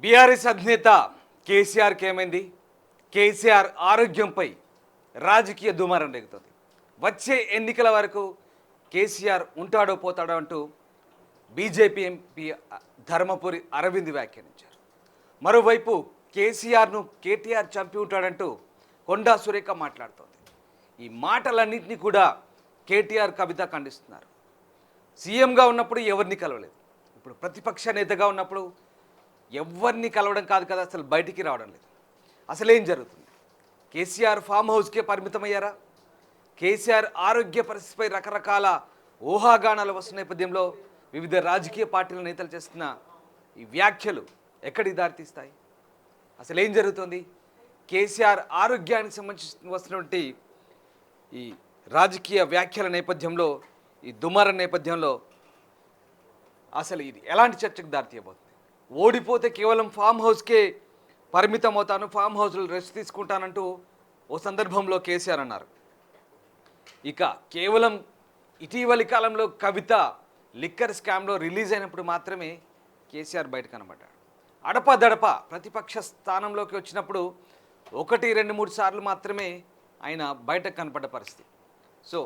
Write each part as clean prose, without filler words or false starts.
BRS అధినేత కేసీఆర్కి ఏమైంది? కేసీఆర్ ఆరోగ్యంపై రాజకీయ దుమారం రేగుతుంది. వచ్చే ఎన్నికల వరకు కేసీఆర్ ఉంటాడో పోతాడో అంటూ బీజేపీ ఎంపీ ధర్మపురి అరవింద్ వ్యాఖ్యానించారు. మరోవైపు కేసీఆర్ను కేటీఆర్ చంపి ఉంటాడంటూ కొండా సురేఖ మాట్లాడుతోంది. ఈ మాటలన్నింటినీ కూడా కేటీఆర్ కవిత ఖండిస్తున్నారు. సీఎంగా ఉన్నప్పుడు ఎవరిని కలవలేదు, ఇప్పుడు ప్రతిపక్ష నేతగా ఉన్నప్పుడు ఎవరిని కలవడం కాదు కదా, అసలు బయటికి రావడం లేదు. అసలేం జరుగుతుంది? కేసీఆర్ ఫామ్ హౌస్కే పరిమితమయ్యారా? కేసీఆర్ ఆరోగ్య పరిస్థితిపై రకరకాల ఊహాగానాలు వస్తున్న నేపథ్యంలో వివిధ రాజకీయ పార్టీల నేతలు చేస్తున్న ఈ వ్యాఖ్యలు ఎక్కడికి దారితీస్తాయి? అసలు ఏం జరుగుతుంది? కేసీఆర్ ఆరోగ్యానికి సంబంధించి వస్తున్నటువంటి ఈ రాజకీయ వ్యాఖ్యల నేపథ్యంలో, ఈ దుమారం నేపథ్యంలో అసలు ఇది ఎలాంటి చర్చకు దారితీయబోతుంది? ఓడిపోతే కేవలం ఫామ్ హౌస్కే పరిమితం అవుతాను, ఫామ్ హౌస్లో రెస్ట్ తీసుకుంటానంటూ ఓ సందర్భంలో కేసీఆర్ అన్నారు. ఇక కేవలం ఇటీవలి కాలంలో కవిత లిక్కర్ స్కామ్లో రిలీజ్ అయినప్పుడు మాత్రమే కేసీఆర్ బయట కనబడ్డాడు. అడపదడప ప్రతిపక్ష స్థానంలోకి వచ్చినప్పుడు 1, 2, 3 సార్లు మాత్రమే ఆయన బయటకు కనపడ్డ పరిస్థితి. సో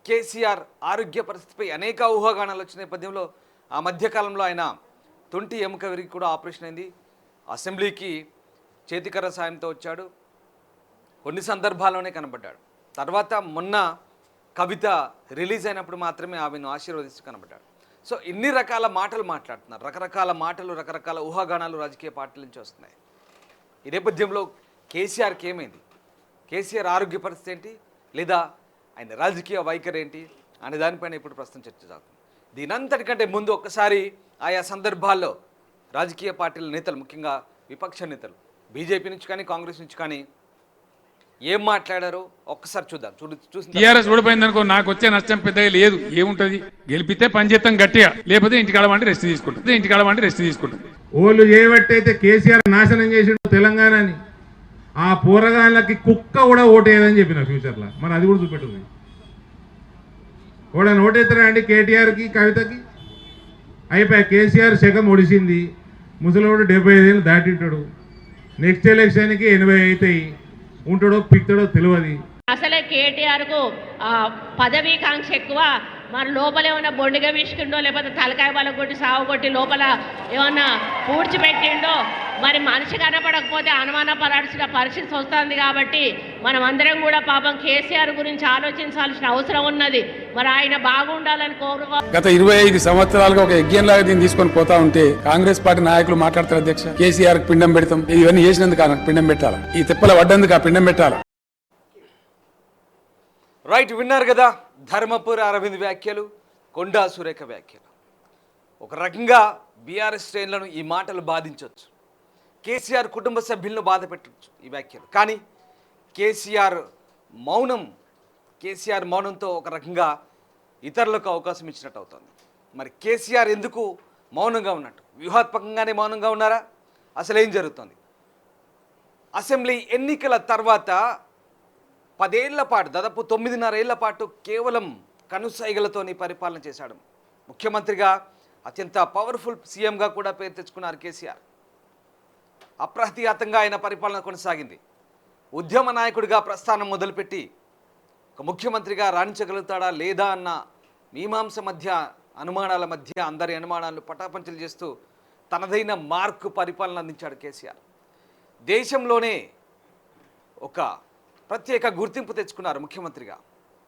కేసీఆర్ ఆరోగ్య పరిస్థితిపై అనేక ఊహాగానాలు వచ్చిన నేపథ్యంలో ఆ మధ్యకాలంలో ఆయన తొంటి ఎముక విరిగి కూడా ఆపరేషన్ అయింది. అసెంబ్లీకి చేతికర్ర సాయంతో వచ్చాడు, కొన్ని సందర్భాల్లోనే కనబడ్డాడు. తర్వాత మొన్న కవిత రిలీజ్ అయినప్పుడు మాత్రమే ఆమెను ఆశీర్వదిస్తూ కనబడ్డాడు. సో ఇన్ని రకాల మాటలు మాట్లాడుతున్నారు, రకరకాల మాటలు, రకరకాల ఊహాగానాలు రాజకీయ పార్టీల నుంచి వస్తున్నాయి. ఈ నేపథ్యంలో కేసీఆర్కి ఏమైంది? కేసీఆర్ ఆరోగ్య పరిస్థితి ఏంటి, లేదా ఆయన రాజకీయ వైఖరి ఏంటి అనే దానిపైన ఇప్పుడు ప్రస్తుతం చర్చ సాగుతుంది. దీనంతటికంటే ముందు ఒక్కసారి ఆయా సందర్భాల్లో రాజకీయ పార్టీల నేతలు, ముఖ్యంగా విపక్ష నేతలు బీజేపీ నుంచి కానీ కాంగ్రెస్ నుంచి కానీ ఏం మాట్లాడారో ఒక్కసారి చూద్దాం. చూసి టీఆర్ఎస్ ఓడిపోయిందనుకో నాకు వచ్చే నష్టం పెద్దగా లేదు, ఏముంటది? గెలిపితే పనిచేస్తాం గట్టిగా, లేకపోతే ఇంటికాడమంటే రెస్ట్ తీసుకుంటాం. ఓళ్ళు చేయబట్టయితే కేసీఆర్ నాశనం చేసిండు తెలంగాణని. ఆ పోరగాళ్ళకి కుక్క కూడా ఓటేయదని చెప్పిన ఫ్యూచర్లో, మరి అది కూడా చూపెట్టుంది. కూడా ఓటేస్తారా అండి కేటీఆర్కి, కవితకి? అయిపోయి కేసీఆర్ శకం ఒడిసింది. ముసలివాడు 75 ఏళ్ళు దాటింటాడు. నెక్స్ట్ ఎలక్షన్కి 80 అవుతాయి. ఉంటాడో పిక్తాడో తెలియదు. అసలే కేటీఆర్కు పదవీకాంక్ష ఎక్కువ. మరి లోపల ఏమన్నా బొండిగా విసుకుండో, లేకపోతే తలకాయ బలం కొట్టి సాగు కొట్టి లోపల ఏమన్నా పూడ్చిపెట్టిండో, మరి మనిషి కనపడకపోతే అనుమానపడాల్సిన పరిస్థితి వస్తుంది. కాబట్టి మనం అందరం కూడా పాపం కేసీఆర్ గురించి ఆలోచించాల్సిన అవసరం ఉన్నది. మరి ఆయన బాగుండాలని గత 25 సంవత్సరాలుగా ఒక యజ్ఞంలాగా దీన్ని తీసుకొని పోతా ఉంటే కాంగ్రెస్ పార్టీ నాయకులు మాట్లాడతారు, అధ్యక్ష కేసీఆర్ పిండం పెడతాం, ఇవన్నీ చేసినందుకు పిండం పెట్టాలా, ఈ తిప్పల పడ్డందుకు ఆ పిండం పెట్టాలా? రైట్, విన్నారు కదా ధర్మపురి అరవింద్ వ్యాఖ్యలు, కొండా సురేఖ వ్యాఖ్యలు. ఒక రకంగా బీఆర్ఎస్ శ్రేణులను ఈ మాటలు బాధించవచ్చు, కేసీఆర్ కుటుంబ సభ్యులను బాధ పెట్టవచ్చు ఈ వ్యాఖ్యలు. కానీ కేసీఆర్ మౌనంతో ఒక రకంగా ఇతరులకు అవకాశం ఇచ్చినట్టు అవుతుంది. మరి కేసీఆర్ ఎందుకు మౌనంగా ఉన్నట్టు? వ్యూహాత్మకంగానే మౌనంగా ఉన్నారా? అసలు ఏం జరుగుతుంది? అసెంబ్లీ ఎన్నికల తర్వాత 10 ఏళ్ల పాటు, దాదాపు 9.5 ఏళ్ల పాటు కేవలం కనుసైగలతోని పరిపాలన చేశాడు. ముఖ్యమంత్రిగా అత్యంత పవర్ఫుల్ సీఎంగా కూడా పేరు తెచ్చుకున్నారు కేసీఆర్. అప్రతిహతంగా ఆయన పరిపాలన కొనసాగింది. ఉద్యమ నాయకుడిగా ప్రస్థానం మొదలుపెట్టి ఒక ముఖ్యమంత్రిగా రాణించగలుగుతాడా లేదా అన్న మీమాంస మధ్య, అనుమానాల మధ్య అందరి అనుమానాలను పటాపంచలు చేస్తూ తనదైన మార్కు పరిపాలన అందించాడు కేసీఆర్. దేశంలోనే ఒక ప్రత్యేక గుర్తింపు తెచ్చుకున్నారు ముఖ్యమంత్రిగా.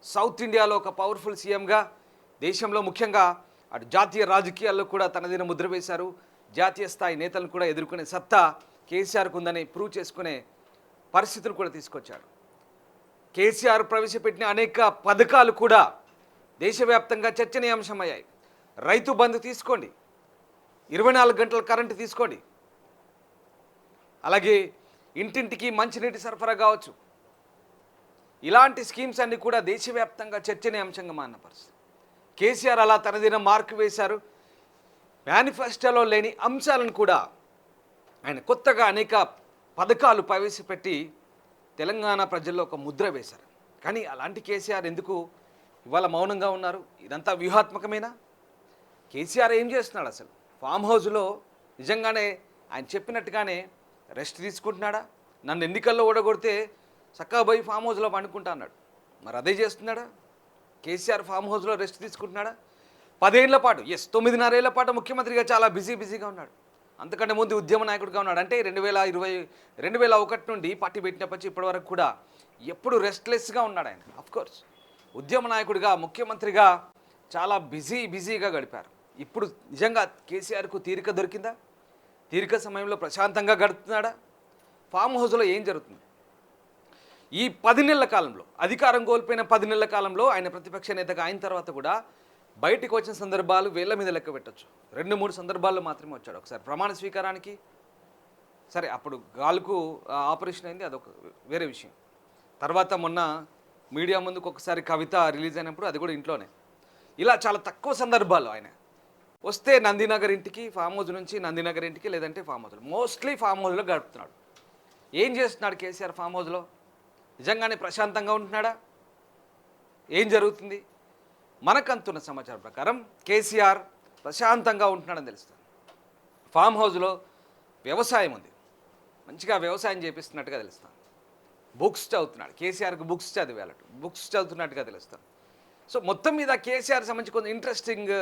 సౌత్ ఇండియాలో ఒక పవర్ఫుల్ సీఎంగా, దేశంలో ముఖ్యంగా అటు జాతీయ రాజకీయాల్లో కూడా తనదైన ముద్ర వేశారు. జాతీయ స్థాయి నేతలను కూడా ఎదుర్కొనే సత్తా కేసీఆర్కు ఉందని ప్రూవ్ చేసుకునే పరిస్థితులు కూడా తీసుకొచ్చాడు. కేసీఆర్ ప్రవేశపెట్టిన అనేక పథకాలు కూడా దేశవ్యాప్తంగా చర్చనీయాంశమయ్యాయి. రైతు బంధు తీసుకోండి, 24 గంటల కరెంటు తీసుకోండి, అలాగే ఇంటింటికి మంచినీటి సరఫరా కావచ్చు. ఇలాంటి స్కీమ్స్ అన్నీ కూడా దేశవ్యాప్తంగా చర్చనీయాంశంగా మారిన పరిస్థితి. కేసీఆర్ అలా తనదైన మార్కు వేశారు. మేనిఫెస్టోలో లేని అంశాలను కూడా ఆయన కొత్తగా అనేక పథకాలు ప్రవేశపెట్టి తెలంగాణ ప్రజల్లో ఒక ముద్ర వేశారు. కానీ అలాంటి కేసీఆర్ ఎందుకు ఇవాళ మౌనంగా ఉన్నారు? ఇదంతా వ్యూహాత్మకమేనా? కేసీఆర్ ఏం చేస్తున్నాడు? అసలు ఫామ్ హౌస్లో నిజంగానే ఆయన చెప్పినట్టుగానే రెస్ట్ తీసుకుంటున్నాడా? నన్ను ఎన్నికల్లో ఓడగొడితే చక్కగా పోయి ఫామ్ హౌస్లో పండుకుంటా అన్నాడు. మరి అదే చేస్తున్నాడా? కేసీఆర్ ఫామ్ హౌస్లో రెస్ట్ తీసుకుంటున్నాడా? 10 ఏళ్ల పాటు 9.5 ఏళ్ల పాటు ముఖ్యమంత్రిగా చాలా బిజీగా ఉన్నాడు. అంతకంటే ముందు ఉద్యమ నాయకుడిగా ఉన్నాడు. అంటే 2001 నుండి పార్టీ పెట్టినప్పటి నుంచి ఇప్పటి వరకు కూడా ఎప్పుడు రెస్ట్లెస్గా ఉన్నాడు ఆయన. అఫ్కోర్స్ ఉద్యమ నాయకుడిగా ముఖ్యమంత్రిగా చాలా బిజీగా గడిపారు. ఇప్పుడు నిజంగా కేసీఆర్కు తీరిక దొరికిందా? తీరిక సమయంలో ప్రశాంతంగా గడుపుతున్నాడా? ఫామ్ హౌస్లో ఏం జరుగుతుంది? ఈ 10 నెలల కాలంలో, అధికారం కోల్పోయిన 10 నెలల కాలంలో ఆయన ప్రతిపక్ష నేతగా అయిన తర్వాత కూడా బయటికి వచ్చిన సందర్భాలు వేళ్ల మీద లెక్క పెట్టచ్చు. 2-3 సందర్భాల్లో మాత్రమే వచ్చాడు. ఒకసారి ప్రమాణ స్వీకారానికి, సరే అప్పుడు గాల్కు ఆపరేషన్ అయింది, అదొక వేరే విషయం. తర్వాత మొన్న మీడియా ముందుకు ఒకసారి కవిత రిలీజ్ అయినప్పుడు అది కూడా ఇంట్లోనే. ఇలా చాలా తక్కువ సందర్భాల్లో ఆయన వస్తే నందినగర్ ఇంటికి, ఫామ్ హౌస్ నుంచి నందినగర్ ఇంటికి, లేదంటే ఫామ్ హౌస్లో, మోస్ట్లీ ఫామ్ హౌస్లో గడుపుతున్నాడు. ఏం చేస్తున్నాడు కేసీఆర్ ఫామ్ హౌస్లో? నిజంగానే ప్రశాంతంగా ఉంటున్నాడా? ఏం జరుగుతుంది? మనకంతున్న సమాచారం ప్రకారం కేసీఆర్ ప్రశాంతంగా ఉంటున్నాడని తెలుస్తుంది. ఫామ్ హౌస్లో వ్యవసాయం ఉంది, మంచిగా వ్యవసాయం చేపిస్తున్నట్టుగా తెలుస్తాను. బుక్స్ చదువుతున్నాడు, కేసీఆర్కి బుక్స్ చదువుతున్నట్టుగా తెలుస్తాను. సో మొత్తం మీద కేసీఆర్ సంబంధించి కొంచెం ఇంట్రెస్టింగ్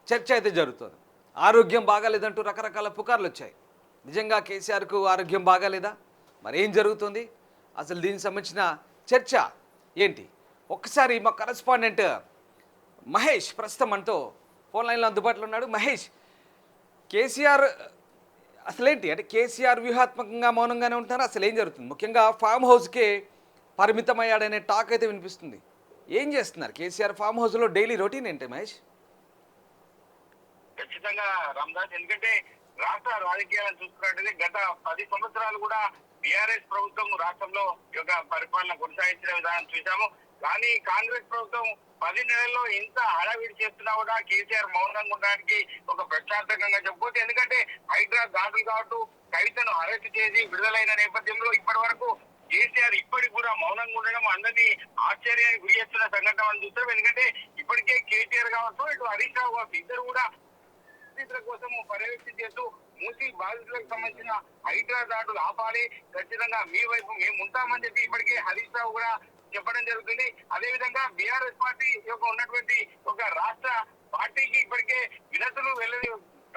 చర్చ అయితే జరుగుతుంది. ఆరోగ్యం బాగాలేదంటూ రకరకాల పుకార్లు వచ్చాయి. నిజంగా కేసీఆర్కు ఆరోగ్యం బాగాలేదా? మరి ఏం జరుగుతుంది? అసలు దీనికి సంబంధించిన చర్చ ఏంటి? ఒక్కసారి మా కరెస్పాండెంట్ మహేష్ ప్రస్తుతం మనతో ఫోన్ లైన్లో అందుబాటులో ఉన్నాడు. మహేష్, కేసీఆర్ అసలేంటి, అంటే కేసీఆర్ వ్యూహాత్మకంగా మౌనంగానే ఉంటున్నారా? అసలు ఏం జరుగుతుంది? ముఖ్యంగా ఫామ్ హౌస్కే పరిమితమయ్యాడనే టాక్ అయితే వినిపిస్తుంది. ఏం చేస్తున్నారు కేసీఆర్ ఫామ్ హౌస్లో? డైలీ రొటీన్ ఏంటి మహేష్? ఖచ్చితంగా రామదాస్, ఎందుకంటే రాష్ట్ర రాజకీయాలను చూసుకున్నట్లయితే గత 10 సంవత్సరాలు కూడా బీఆర్ఎస్ ప్రభుత్వం రాష్ట్రంలో యొక్క పరిపాలన కొనసాగించిన విధానం చూసాము. కానీ కాంగ్రెస్ ప్రభుత్వం 10 నెలల్లో ఇంత హడావిడి చేస్తున్నా కూడా కేసీఆర్ మౌనంగా ఉండడానికి ఒక ప్రశ్నార్థకంగా చెప్పుకోవచ్చు. ఎందుకంటే హైదరాబాద్ దాడులు కావచ్చు, కవితను అరెస్ట్ చేసి విడుదలైన నేపథ్యంలో ఇప్పటి వరకు కేసీఆర్ ఇప్పటికి కూడా మౌనంగా ఉండడం అందరినీ ఆశ్చర్యానికి గురి చేస్తున్న సంఘటన మనం చూస్తాం. ఎందుకంటే ఇప్పటికే కేటీఆర్ కావచ్చు, ఇటు హరీష్ రావు కావచ్చు, ఇద్దరు కూడా బాధితుల కోసం పర్యవేక్షణ చేస్తూ మూసి బాధితులకు సంబంధించిన హైదరాబాద్ దాడులు ఆపాలి, ఖచ్చితంగా మీ వైపు మేము ఉంటామని చెప్పి ఇప్పటికే హరీష్ రావు కూడా చెప్పడం జరుగుతుంది. అదేవిధంగా బీఆర్ఎస్ పార్టీ యొక్క ఉన్నటువంటి ఒక రాష్ట్ర పార్టీకి ఇప్పటికే వినతులు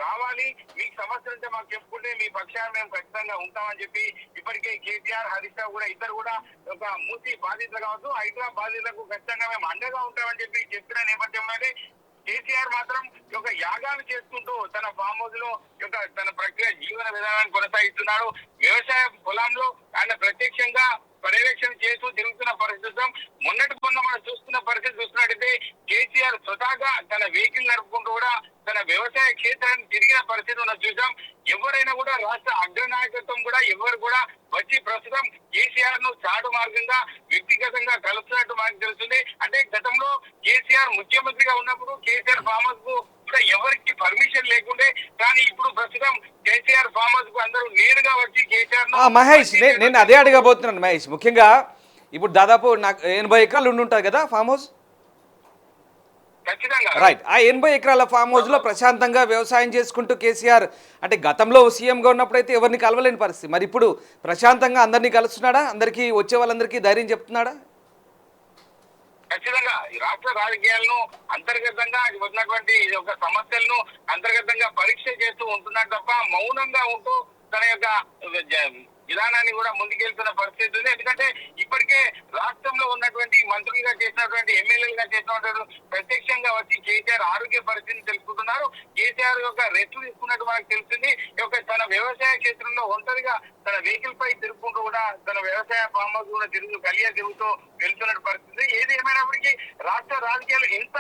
రావాలి, మీకు సమస్య ఉంటే మాకు చెప్పుకుంటే మీ పక్షాన్ని మేము ఖచ్చితంగా ఉంటామని చెప్పి ఇప్పటికే కేటీఆర్ హరీష్ రావు కూడా ఇద్దరు కూడా ఒక మూసి బాధితులు కావచ్చు, హైదరాబాద్ బాధితులకు ఖచ్చితంగా మేము అండగా ఉంటామని చెప్పి చెప్పిన నేపథ్యంలోనే కేసీఆర్ మాత్రం ఒక యాగాలు చేసుకుంటూ తన ఫామ్ హౌస్ లో తన ప్రక్రియ జీవన విధానాన్ని కొనసాగిస్తున్నాడు. వ్యవసాయ పొలంలో ఆయన ప్రత్యక్షంగా పర్యవేక్షణ చేస్తూ తిరుగుతున్న పరిస్థితి మొన్నటి మొన్న మనం చూస్తున్న పరిస్థితి చూస్తున్నట్టయితే కేసీఆర్ స్వతహాగా తన వెహికల్ నడుపుకుంటూ కూడా తన వ్యవసాయ క్షేత్రాన్ని తిరిగిన పరిస్థితి మనం చూసాం. ఎవరైనా కూడా రాష్ట్ర అగ్రనాయకత్వం కూడా ఎవరు కూడా వచ్చి ప్రస్తుతం కేసీఆర్ ను చాటు మార్గంగా వ్యక్తిగతంగా కలుస్తున్నట్టు మనకు తెలుస్తుంది. అంటే గతంలో కేసీఆర్ ముఖ్యమంత్రిగా ఉన్నప్పుడు కేసీఆర్ ఫామ్ హౌస్ కు కూడా ఎవరికి పర్మిషన్ లేకుండే, కానీ ఇప్పుడు ప్రస్తుతం కేసీఆర్ ఫామ్ హౌస్ కు అందరూ నేరుగా వచ్చి కేసీఆర్ మహేష్, నేను అదే అడగబోతున్నాను మహేష్. ముఖ్యంగా ఇప్పుడు దాదాపు నాకు 80 ఎకరాలు ఉండుంటుంది కదా ఫామ్ హౌస్, రైట్? ఆ 80 ఎకరాల ఫామ్ హౌస్ లో ప్రశాంతంగా వ్యవసాయం చేసుకుంటూ కేసీఆర్, అంటే గతంలో సీఎంగా ఉన్నప్పుడైతే ఎవరిని కలవలేని పరిస్థితి, మరి ఇప్పుడు ప్రశాంతంగా అందరినీ కలుస్తున్నాడా? అందరికీ వచ్చే వాళ్ళందరికీ ధైర్యం చెప్తున్నాడా? ఖచ్చితంగా రాష్ట్ర రాజకీయాలను అంతర్గతంగా ఉన్నటువంటి ఒక సమస్యలను అంతర్గతంగా పరీక్ష చేస్తూ ఉంటున్నాడు తప్ప మౌనంగా ఉంటూ తన యొక్క విధానాన్ని కూడా ముందుకెళ్తున్న పరిస్థితి ఉంది. ఎందుకంటే ఇప్పటికే రాష్ట్రంలో ఉన్నటువంటి మంత్రులుగా చేసినటువంటి ఎమ్మెల్యేలుగా చేసినటువంటి ప్రత్యక్షంగా వచ్చి కేసీఆర్ ఆరోగ్య పరిస్థితిని తెలుసుకుంటున్నారు. కేసీఆర్ యొక్క రెట్లు తీసుకున్నట్టు మనకు తెలుస్తుంది. తన వ్యవసాయ క్షేత్రంలో ఒంటరిగా తన వెహికల్ పై తిరుగుకుంటూ కూడా తన వ్యవసాయ ఫామ్ హౌస్ కూడా తిరుగుతూ వెళ్తున్న పరిస్థితి. ఏది ఏమైనప్పటికీ రాష్ట్ర రాజకీయాలు ఎంత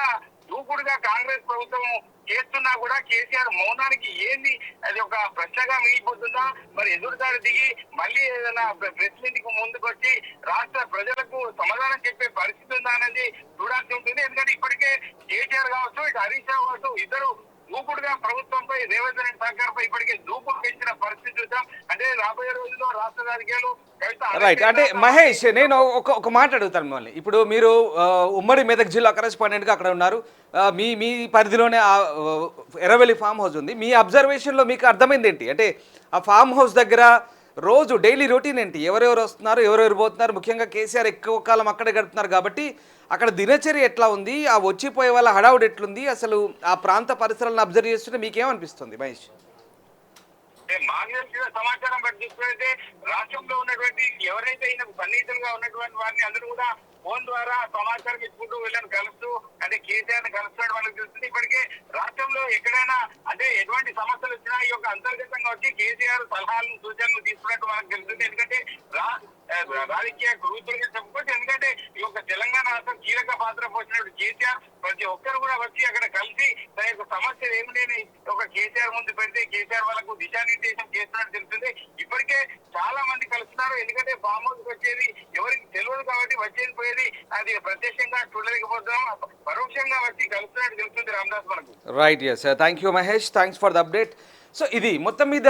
దూకుడుగా కాంగ్రెస్ ప్రభుత్వం చేస్తున్నా కూడా కేసీఆర్ మౌనానికి ఏంది అది ఒక ప్రశ్నగా మిగిలిపోతుందా? మరి ఎదురుదారి దిగి మళ్ళీ ఏదైనా ప్రెస్ మీట్ కు ముందుకు వచ్చి రాష్ట్ర ప్రజలకు సమాధానం చెప్పే పరిస్థితి ఉందా అనేది చూడాల్సి ఉంటుంది. ఎందుకంటే ఇప్పటికే కేసీఆర్ కావచ్చు, ఇటు హరీష్ రావు కావచ్చు, ఇద్దరు దూకుడుగా ప్రభుత్వంపై రేవంత్ రెడ్డి సర్కార్పై ఇప్పటికే దూకుడు పెంచిన పరిస్థితి చూసాం. అంటే రాబోయే రోజుల్లో రాష్ట్ర రాజకీయాలు రైట్. అంటే మహేష్, నేను ఒక మాట అడుగుతాను మిమ్మల్ని. ఇప్పుడు మీరు ఉమ్మడి మెదక్ జిల్లా కరెస్పాండెంట్గా అక్కడ ఉన్నారు. మీ పరిధిలోనే ఎర్రవెల్లి ఫామ్ హౌస్ ఉంది. మీ అబ్జర్వేషన్లో మీకు అర్థమైంది ఏంటి? అంటే ఆ ఫామ్ హౌస్ దగ్గర రోజు డైలీ రొటీన్ ఏంటి? ఎవరెవరు వస్తున్నారు, ఎవరెవరు పోతున్నారు? ముఖ్యంగా కేసీఆర్ ఎక్కువ కాలం అక్కడే గడుపుతున్నారు కాబట్టి అక్కడ దినచర్య ఎట్లా ఉంది, ఆ వచ్చిపోయే వాళ్ళ హడావుడు ఎట్లుంది, అసలు ఆ ప్రాంత పరిసరాలను అబ్జర్వ్ చేస్తుంటే మీకేమనిపిస్తుంది మహేష్? మాకు తెలిసిన సమాచారం బట్టి చూసుకుంటే రాష్ట్రంలో ఉన్నటువంటి ఎవరైతే ఈయనకు సన్నిహితులుగా ఉన్నటువంటి వారిని అందరూ కూడా ఫోన్ ద్వారా సమాచారం ఇచ్చుకుంటూ వీళ్ళని కలుస్తూ అంటే కేసీఆర్ ని కలుస్తున్నాడు వాళ్ళకి తెలుస్తుంది. ఇప్పటికే రాష్ట్రంలో ఎక్కడైనా అంటే ఎటువంటి సమస్యలు వచ్చినా ఈ యొక్క అంతర్గతంగా వచ్చి కేసీఆర్ సలహాలను సూచనలు తీసుకున్నట్టు మనకు తెలుస్తుంది. ఎందుకంటే రాజకీయ గురుతులుగా చెప్పుకోవచ్చు. ఎందుకంటే ఈ యొక్క తెలంగాణ రాష్ట్రం కీలక పాత్ర పోసినప్పుడు కేసీఆర్ ప్రతి ఒక్కరు కూడా వచ్చి అక్కడ కలిసి తన యొక్క సమస్యలు ఏమిటని ఒక కేసీఆర్ ముందు పెడితే కేసీఆర్ వాళ్ళకు దిశానిర్దేశం చేస్తున్నట్టు తెలుస్తుంది. ఇప్పటికే చాలా మంది కలుస్తున్నారు. ఎందుకంటే ఫామ్ హౌస్ వచ్చేది ఎవరికి తెలియదు కాబట్టి వచ్చేది పోయేది అది ప్రత్యక్షంగా చూడలేకపోతున్నాం, పరోక్షంగా వచ్చి కలుస్తున్నట్టు తెలుస్తుంది రామదాస్ మనకు. Right. Yes, thank you Mahesh, thanks for the update. So ఇది మొత్తం మీద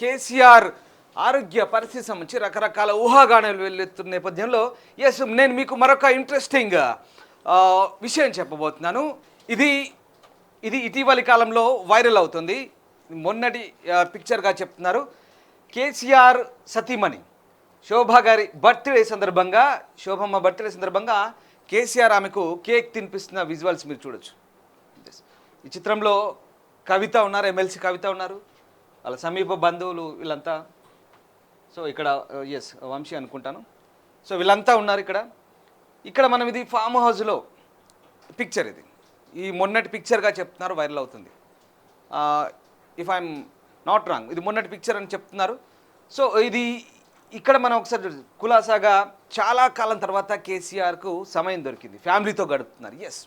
కేసీఆర్ ఆరోగ్య పరిస్థితి సంబంధించి రకరకాల ఊహాగానాలు వెళ్తున్న నేపథ్యంలో ఎస్ నేను మీకు మరొక ఇంట్రెస్టింగ్ విషయం చెప్పబోతున్నాను. ఇది ఇటీవలి కాలంలో వైరల్ అవుతుంది. మొన్నటి పిక్చర్గా చెప్తున్నారు. కేసీఆర్ సతీమణి శోభ గారి బర్త్డే సందర్భంగా, శోభమ్మ బర్త్డే సందర్భంగా కేసీఆర్ ఆమెకు కేక్ తినిపిస్తున్న విజువల్స్ మీరు చూడొచ్చు. ఈ చిత్రంలో కవిత ఉన్నారు, ఎమ్మెల్సీ కవిత ఉన్నారు, వాళ్ళ సమీప బంధువులు వీళ్ళంతా. సో ఇక్కడ ఎస్ వంశీ అనుకుంటాను. సో వీళ్ళంతా ఉన్నారు ఇక్కడ మనం ఇది ఫామ్ హౌస్లో పిక్చర్. ఇది ఈ మొన్నటి పిక్చర్గా చెప్తున్నారు, వైరల్ అవుతుంది. ఇఫ్ ఐఎమ్ నాట్ రాంగ్ ఇది మొన్నటి పిక్చర్ అని చెప్తున్నారు. సో ఇది ఇక్కడ మనం ఒకసారి కులాసాగా చాలా కాలం తర్వాత కేసీఆర్కు సమయం దొరికింది, ఫ్యామిలీతో గడుపుతున్నారు. ఎస్,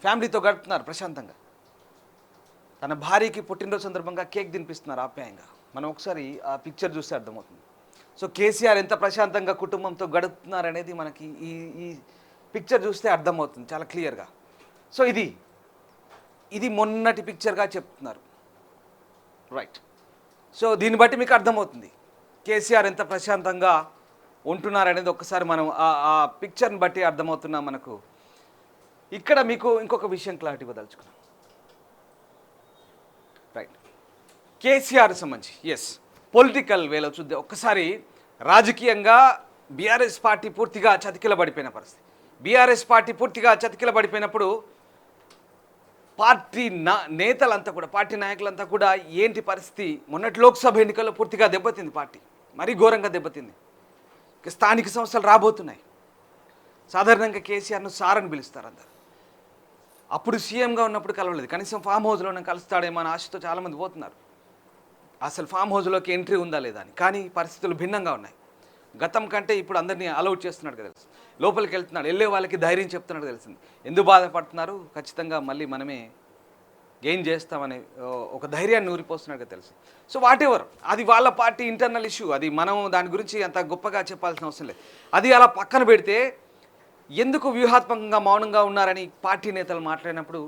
ఫ్యామిలీతో గడుపుతున్నారు ప్రశాంతంగా. తన భార్యకి పుట్టినరోజు సందర్భంగా కేక్ తినిపిస్తున్నారు ఆప్యాయంగా. మనం ఒకసారి ఆ పిక్చర్ చూస్తే అర్థమవుతుంది. సో కేసీఆర్ ఎంత ప్రశాంతంగా కుటుంబంతో గడుపుతున్నారు అనేది మనకి ఈ పిక్చర్ చూస్తే అర్థమవుతుంది చాలా క్లియర్గా. సో ఇది మొన్నటి పిక్చర్గా చెప్తున్నారు. రైట్. సో దీన్ని బట్టి మీకు అర్థమవుతుంది కేసీఆర్ ఎంత ప్రశాంతంగా ఉంటున్నారనేది. ఒక్కసారి మనం ఆ పిక్చర్ని బట్టి అర్థమవుతున్నా మనకు. ఇక్కడ మీకు ఇంకొక విషయం క్లారిటీ ఇవ్వదలుచుకున్నాం. రైట్. కేసీఆర్ సంబంధించి ఎస్ పొలిటికల్ వేలో చూద్దాం ఒక్కసారి. రాజకీయంగా బీఆర్ఎస్ పార్టీ పూర్తిగా చతికిలబడిపోయిన పరిస్థితి. బీఆర్ఎస్ పార్టీ పూర్తిగా చతికిలబడిపోయినప్పుడు పార్టీ నేతలంతా కూడా, పార్టీ నాయకులంతా కూడా ఏంటి పరిస్థితి? మొన్నటి లోక్సభ ఎన్నికల్లో పూర్తిగా దెబ్బతింది పార్టీ, మరీ ఘోరంగా దెబ్బతింది. స్థానిక సంస్థలు రాబోతున్నాయి. సాధారణంగా కేసీఆర్ను సార్ అని పిలుస్తారు అందరు. అప్పుడు సీఎంగా ఉన్నప్పుడు కలవలేదు, కనీసం ఫామ్ హౌస్లోనే కలుస్తాడేమో అని ఆశతో చాలామంది పోతున్నారు. అసలు ఫామ్ హౌస్లోకి ఎంట్రీ ఉందా లేదా అని. కానీ పరిస్థితులు భిన్నంగా ఉన్నాయి. గతం కంటే ఇప్పుడు అందరినీ అలౌట్ చేస్తున్నాడు కదా తెలుసు. లోపలికి వెళ్తున్నాడు, వెళ్ళే వాళ్ళకి ధైర్యం చెప్తున్నాడు తెలిసింది. ఎందుకు బాధపడుతున్నారు, ఖచ్చితంగా మళ్ళీ మనమే గెయిన్ చేస్తామని ఒక ధైర్యాన్ని ఊరిపోస్తున్నాడు కదా తెలుసు. సో వాట్ ఎవర్, అది వాళ్ళ పార్టీ ఇంటర్నల్ ఇష్యూ. అది మనం దాని గురించి అంత గొప్పగా చెప్పాల్సిన అవసరం లేదు. అది అలా పక్కన పెడితే ఎందుకు వ్యూహాత్మకంగా మౌనంగా ఉన్నారని పార్టీ నేతలు మాట్లాడినప్పుడు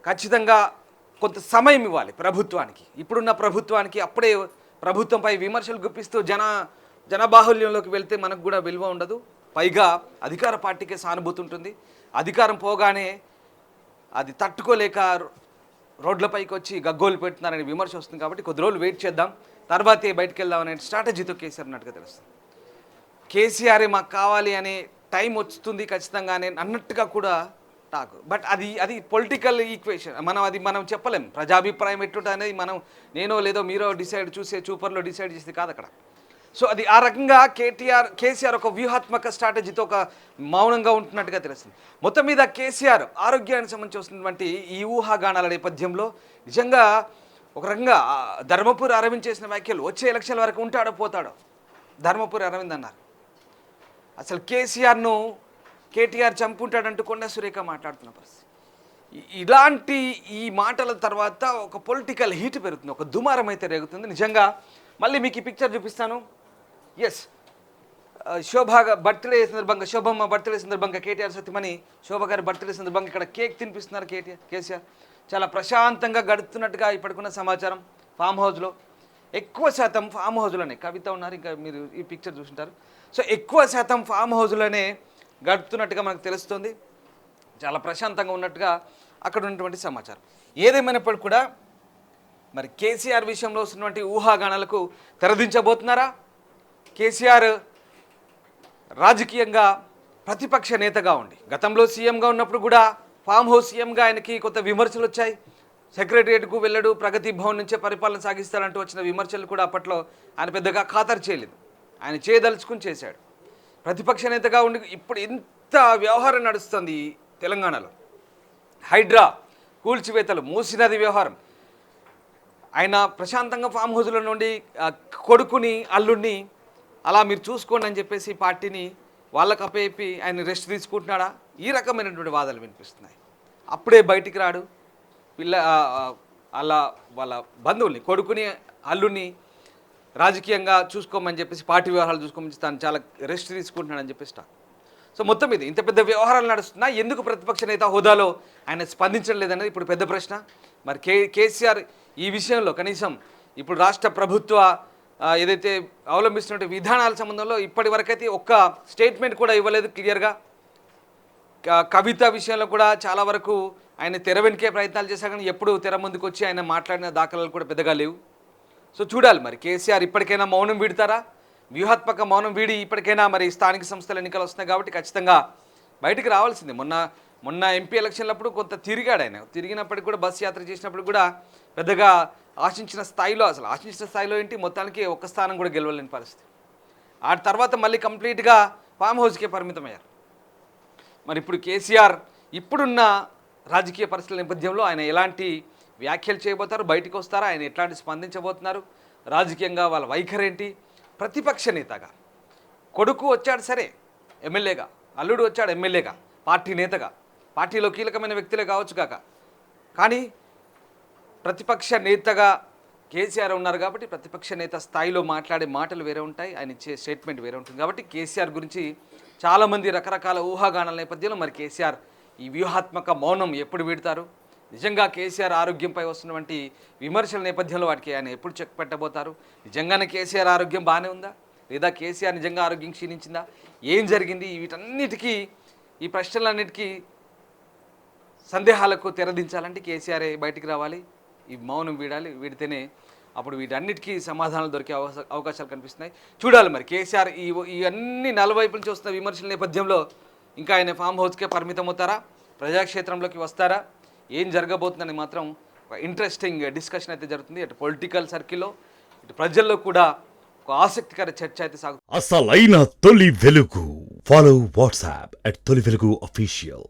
ఖచ్చితంగా కొంత సమయం ఇవ్వాలి ప్రభుత్వానికి. ఇప్పుడున్న ప్రభుత్వానికి అప్పుడే ప్రభుత్వంపై విమర్శలు గుప్పిస్తూ జనబాహుల్యంలోకి వెళ్తే మనకు కూడా విలువ ఉండదు. పైగా అధికార పార్టీకే సానుభూతి ఉంటుంది. అధికారం పోగానే అది తట్టుకోలేక రోడ్లపైకి వచ్చి గగ్గోలు పెడుతున్నారని విమర్శ వస్తుంది. కాబట్టి కొద్ది రోజులు వెయిట్ చేద్దాం, తర్వాతే బయటకు వెళ్దామనే స్ట్రాటజీతో కేసీఆర్ ఉన్నట్టుగా తెలుస్తుంది. కేసీఆరే మాకు కావాలి అనే టైం వస్తుంది ఖచ్చితంగానే అన్నట్టుగా కూడా టాక్. బట్ అది పొలిటికల్ ఈక్వేషన్. మనం చెప్పలేం. ప్రజాభిప్రాయం ఎట్టుంటుంది అనేది నేనో లేదో మీరో చూపర్లో డిసైడ్ చేస్తే కాదు అక్కడ. సో అది ఆ రకంగా కేసీఆర్ ఒక వ్యూహాత్మక స్ట్రాటజీతో ఒక మౌనంగా ఉంటున్నట్టుగా తెలుస్తుంది. మొత్తం మీద కేసీఆర్ ఆరోగ్యానికి సంబంధించి వస్తున్నటువంటి ఈ ఊహాగానాల నేపథ్యంలో నిజంగా ఒక రకంగా ధర్మపురి అరవింద్ చేసిన వ్యాఖ్యలు వచ్చే ఎలక్షన్ల వరకు ఉంటాడో పోతాడో ధర్మపురి అరవింద్ అన్నారు. అసలు కేటీఆర్ చంపుంటాడంటూ కొండ సురేఖ మాట్లాడుతున్న పరిస్థితి. ఇలాంటి ఈ మాటల తర్వాత ఒక పొలిటికల్ హీట్ పెరుగుతుంది, ఒక దుమారం అయితే రేగుతుంది నిజంగా. మళ్ళీ మీకు ఈ పిక్చర్ చూపిస్తాను. ఎస్, శోభమ్మ బర్త్డే సందర్భంగా కేటీఆర్ సత్యమని శోభ గారి బర్త్డే సందర్భంగా ఇక్కడ కేక్ తినిపిస్తున్నారు కేసీఆర్. చాలా ప్రశాంతంగా గడుపుతున్నట్టుగా ఇప్పటికున్న సమాచారం. ఫామ్ హౌస్లో ఎక్కువ శాతం ఫామ్ హౌస్లోనే కవిత ఉన్నారు, ఇంకా మీరు ఈ పిక్చర్ చూసింటారు. సో ఎక్కువ శాతం ఫామ్ హౌస్లోనే గడుపుతున్నట్టుగా మనకు తెలుస్తుంది. చాలా ప్రశాంతంగా ఉన్నట్టుగా అక్కడ ఉన్నటువంటి సమాచారం. ఏదేమైనప్పటికీ కూడా మరి కేసీఆర్ విషయంలో వస్తున్నటువంటి ఊహాగానాలకు తెరదించబోతున్నారా? కేసీఆర్ రాజకీయంగా ప్రతిపక్ష నేతగా ఉండి గతంలో సీఎంగా ఉన్నప్పుడు కూడా ఫామ్ హౌస్ సీఎంగా ఆయనకి కొత్త విమర్శలు వచ్చాయి. సెక్రటరియట్కు వెళ్ళడు, ప్రగతి భవన్ నుంచే పరిపాలన సాగిస్తారంటూ వచ్చిన విమర్శలు కూడా అప్పట్లో ఆయన పెద్దగా ఖాతరు చేయలేదు. ఆయన చేయదలుచుకుని చేశాడు. ప్రతిపక్ష నేతగా ఉండి ఇప్పుడు ఇంత వ్యవహారం నడుస్తుంది తెలంగాణలో. హైడ్రా కూల్చివేతలు, మూసినది వ్యవహారం. ఆయన ప్రశాంతంగా ఫామ్ హౌస్లో నుండి కొడుకుని అల్లుడిని అలా మీరు చూసుకోండి అని చెప్పేసి పార్టీని వాళ్ళకి అప్పేపి ఆయన రెస్ట్ తీసుకుంటున్నాడా? ఈ రకమైనటువంటి వాదనలు వినిపిస్తున్నాయి. అప్పుడే బయటికి రాడు, అలా వాళ్ళ బంధువుల్ని, కొడుకుని అల్లుడిని రాజకీయంగా చూసుకోమని చెప్పేసి, పార్టీ వ్యవహారాలు చూసుకోమని తాను చాలా రెస్ట్ తీసుకుంటున్నాడని చెప్పేసి టాక్. సో మొత్తం ఇది ఇంత పెద్ద వ్యవహారాలు నడుస్తున్నా ఎందుకు ప్రతిపక్ష నేత హోదాలో ఆయన స్పందించడం లేదనేది ఇప్పుడు పెద్ద ప్రశ్న. మరి కేసీఆర్ ఈ విషయంలో కనీసం ఇప్పుడు రాష్ట్ర ప్రభుత్వ ఏదైతే అవలంబిస్తున్న విధానాల సంబంధంలో ఇప్పటి వరకైతే ఒక్క స్టేట్మెంట్ కూడా ఇవ్వలేదు క్లియర్గా. కవిత విషయంలో కూడా చాలా వరకు ఆయన తెర వెనుకే ప్రయత్నాలు చేశారు, కానీ ఎప్పుడు తెర ముందుకు వచ్చి ఆయన మాట్లాడిన దాఖలాలు కూడా పెద్దగా లేవు. సో చూడాలి మరి కేసీఆర్ ఇప్పటికైనా మౌనం వీడతారా? వ్యూహాత్మక మౌనం వీడి ఇప్పటికైనా మరి స్థానిక సంస్థల ఎన్నికలు వస్తున్నాయి కాబట్టి ఖచ్చితంగా బయటికి రావాల్సిందే. మొన్న ఎంపీ ఎలక్షన్లప్పుడు కొంత తిరిగాడు ఆయన. తిరిగినప్పటికి కూడా బస్ యాత్ర చేసినప్పుడు కూడా పెద్దగా ఆశించిన స్థాయిలో ఏంటి, మొత్తానికి ఒక్క స్థానం కూడా గెలవలేని పరిస్థితి. ఆ తర్వాత మళ్ళీ కంప్లీట్గా ఫామ్ హౌస్కే పరిమితమయ్యారు. మరి ఇప్పుడు కేసీఆర్ ఇప్పుడున్న రాజకీయ పరిస్థితుల నేపథ్యంలో ఆయన ఎలాంటి వ్యాఖ్యలు చేయబోతారు, బయటకు వస్తారా, ఆయన ఎట్లాంటి స్పందించబోతున్నారు, రాజకీయంగా వాళ్ళ వైఖరి ఏంటి? ప్రతిపక్ష నేతగా కొడుకు వచ్చాడు సరే ఎమ్మెల్యేగా, అల్లుడు వచ్చాడు ఎమ్మెల్యేగా, పార్టీ నేతగా, పార్టీలో కీలకమైన వ్యక్తులే కావచ్చు కాక, కానీ ప్రతిపక్ష నేతగా కేసీఆర్ ఉన్నారు కాబట్టి ప్రతిపక్ష నేత స్థాయిలో మాట్లాడే మాటలు వేరే ఉంటాయి, ఆయన ఇచ్చే స్టేట్మెంట్ వేరే ఉంటుంది. కాబట్టి కేసీఆర్ గురించి చాలామంది రకరకాల ఊహాగానాల నేపథ్యంలో మరి కేసీఆర్ ఈ వ్యూహాత్మక మౌనం ఎప్పుడు వీడతారు, నిజంగా కేసీఆర్ ఆరోగ్యంపై వస్తున్నటువంటి విమర్శల నేపథ్యంలో వాటికి ఆయన ఎప్పుడు చెక్ పెట్టబోతారు, నిజంగానే కేసీఆర్ ఆరోగ్యం బాగానే ఉందా లేదా కేసీఆర్ నిజంగా ఆరోగ్యం క్షీణించిందా, ఏం జరిగింది, వీటన్నిటికీ ఈ ప్రశ్నలన్నిటికీ సందేహాలకు తెరదించాలంటే కేసీఆర్ బయటికి రావాలి, ఈ మౌనం వీడితేనే అప్పుడు వీటన్నిటికీ సమాధానాలు దొరికే అవకాశాలు కనిపిస్తున్నాయి. చూడాలి మరి కేసీఆర్ ఈ అన్ని నలువైపుల నుంచి వస్తున్న విమర్శల నేపథ్యంలో ఇంకా ఆయన ఫామ్ హౌస్కే పరిమితం అవుతారా, ప్రజాక్షేత్రంలోకి వస్తారా, ఏం జరగబోతుందని మాత్రం ఒక ఇంట్రెస్టింగ్ డిస్కషన్ అయితే జరుగుతుంది. అటు పొలిటికల్ సర్కిల్లో ఇటు ప్రజల్లో కూడా ఒక ఆసక్తికర చర్చ అయితే సాగుతుంది. అసలైన తొలి వెలుగు. ఫాలో వాట్సాప్ @తొలి వెలుగు అఫీషియల్.